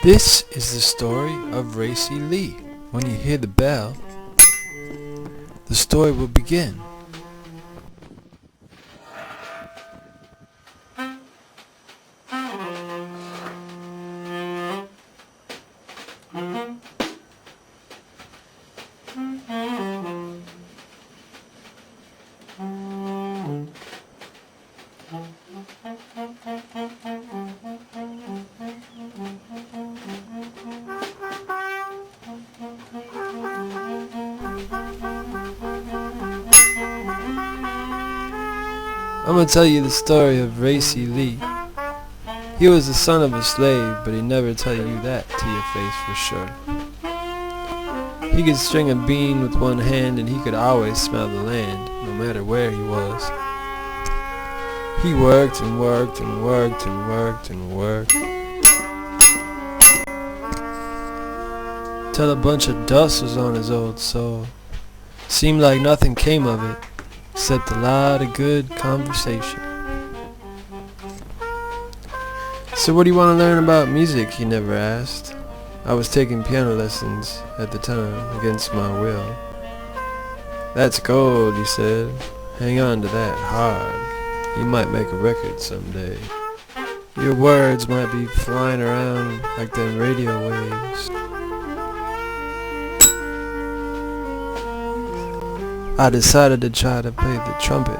This is the story of Racey Lee. When you hear the bell, the story will begin. I'm gonna tell you the story of Racey Lee. He was the son of a slave, but he'd never tell you that to your face for sure. He could string a bean with one hand and he could always smell the land, no matter where he was. He worked and worked and worked and worked and worked till a bunch of dust was on his old soul. Seemed like nothing came of it, except a lot of good conversation. So what do you want to learn about music, he never asked. I was taking piano lessons at the time, against my will. That's gold, he said. Hang on to that hard. You might make a record someday. Your words might be flying around like them radio waves. I decided to try to play the trumpet.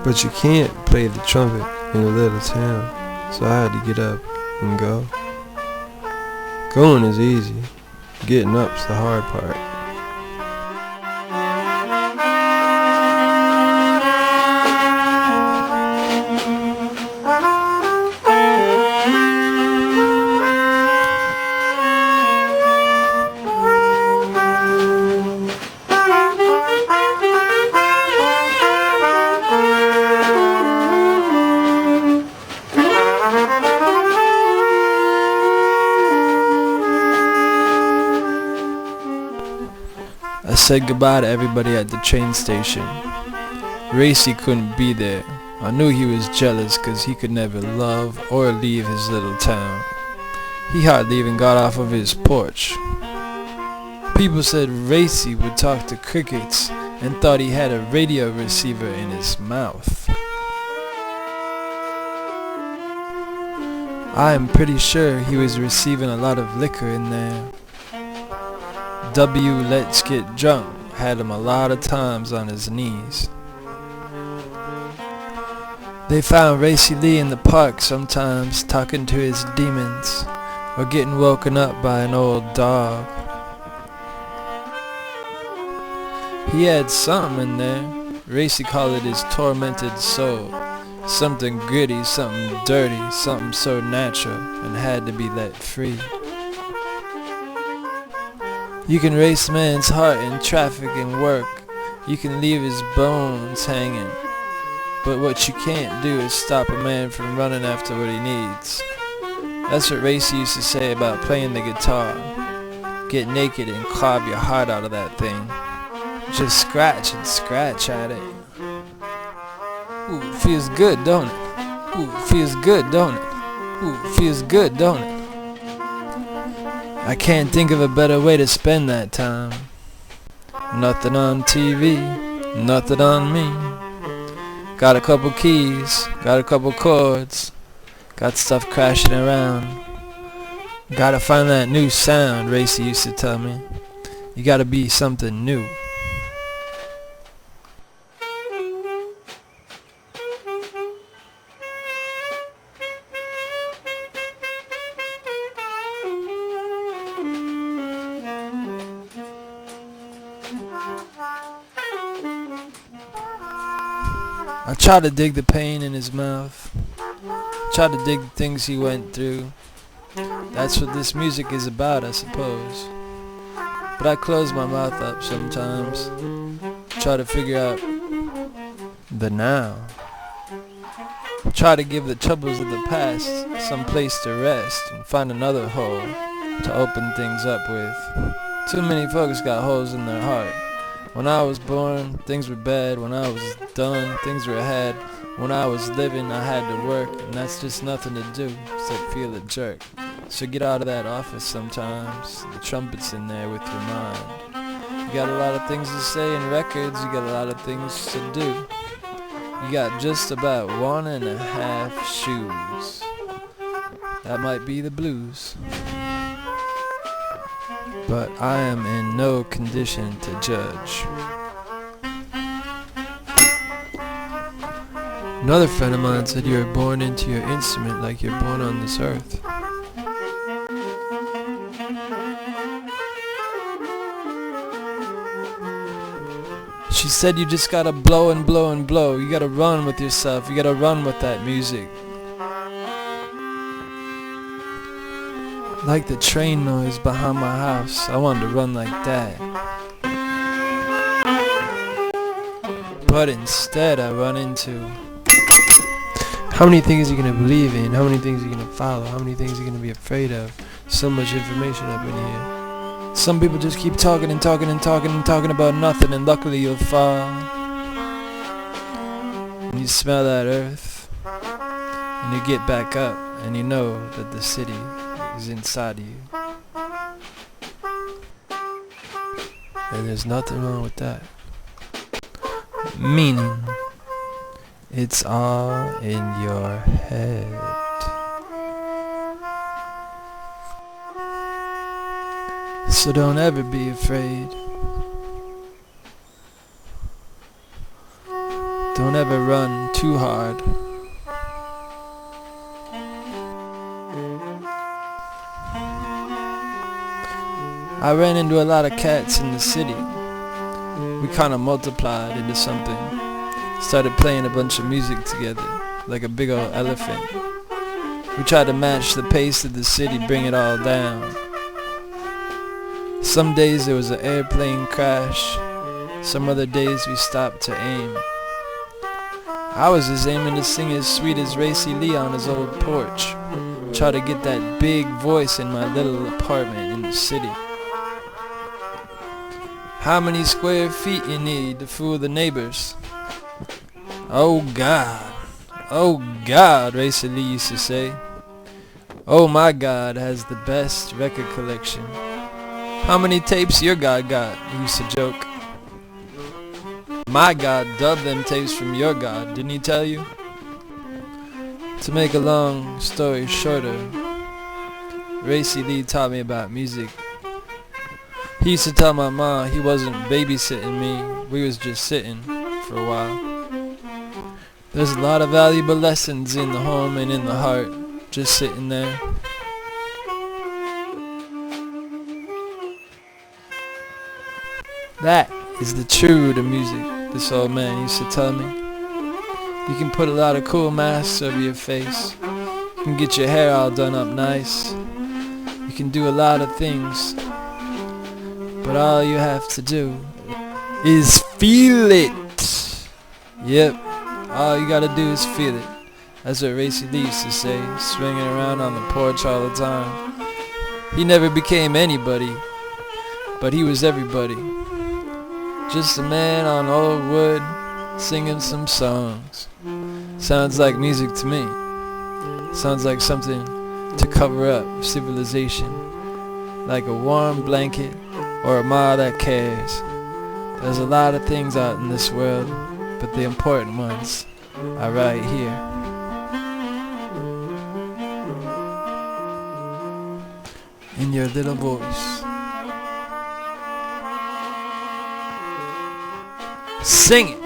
But you can't play the trumpet in a little town, so I had to get up and go. Going is easy, getting up's the hard part. I said goodbye to everybody at the train station. Racey couldn't be there. I knew he was jealous cause he could never love or leave his little town. He hardly even got off of his porch. People said Racey would talk to crickets and thought he had a radio receiver in his mouth. I am pretty sure he was receiving a lot of liquor in there. Let's Get Drunk had him a lot of times on his knees. They found Racey Lee in the park sometimes talking to his demons or getting woken up by an old dog. He had something in there. Racey called it his tormented soul. Something gritty, something dirty, something so natural and had to be let free. You can race man's heart in traffic and work. You can leave his bones hanging. But what you can't do is stop a man from running after what he needs. That's what Racey used to say about playing the guitar. Get naked and carve your heart out of that thing. Just scratch and scratch at it. Ooh, it feels good, don't it? Ooh, it feels good, don't it? Ooh, it feels good, don't it? I can't think of a better way to spend that time. Nothing on TV, nothing on me. Got a couple keys, got a couple chords, got stuff crashing around. Gotta find that new sound, Racey used to tell me. You gotta be something new. I try to dig the pain in his mouth. Try to dig the things he went through. That's what this music is about, I suppose. But I close my mouth up sometimes. Try to figure out the now. Try to give the troubles of the past some place to rest and find another hole to open things up with. Too many folks got holes in their heart. When I was born, things were bad. When I was done, things were ahead. When I was living, I had to work, and that's just nothing to do except feel a jerk. So get out of that office sometimes. The trumpet's in there with your mind. You got a lot of things to say in records. You got a lot of things to do. You got just about 1.5 shoes. That might be the blues. But I am in no condition to judge. Another friend of mine said you were born into your instrument like you're born on this earth. She said you just gotta blow and blow and blow. You gotta run with yourself. You gotta run with that music. Like the train noise behind my house. I wanted to run like that. But instead I run into how many things you're gonna believe in, how many things you're gonna follow, how many things you're gonna be afraid of. So much information up in here. Some people just keep talking and talking and talking and talking about nothing, and luckily you'll fall. And you smell that earth, and you get back up, and you know that the city is inside of you. And there's nothing wrong with that. Meaning, it's all in your head. So don't ever be afraid. Don't ever run too hard. I ran into a lot of cats in the city. We kinda multiplied into something. Started playing a bunch of music together, like a big old elephant. We tried to match the pace of the city, bring it all down. Some days there was an airplane crash. Some other days we stopped to aim. I was just aiming to sing as sweet as Racey Lee on his old porch. Try to get that big voice in my little apartment in the city. How many square feet you need to fool the neighbors? Oh God, Racey Lee used to say. Oh my God has the best record collection. How many tapes your God got? He used to joke. My God dubbed them tapes from your God, didn't he tell you? To make a long story shorter, Racey Lee taught me about music. He used to tell my mom he wasn't babysitting me, we was just sitting for a while. There's a lot of valuable lessons in the home and in the heart, just sitting there. That is the true to music, this old man used to tell me. You can put a lot of cool masks over your face. You can get your hair all done up nice. You can do a lot of things. But all you have to do is feel it. Yep, all you gotta do is feel it. That's what Racey Lee used to say, swinging around on the porch all the time. He never became anybody, but he was everybody. Just a man on old wood, singing some songs. Sounds like music to me. Sounds like something to cover up civilization. Like a warm blanket or a ma that cares. There's a lot of things out in this world, but the important ones are right here. In your little voice. Sing it!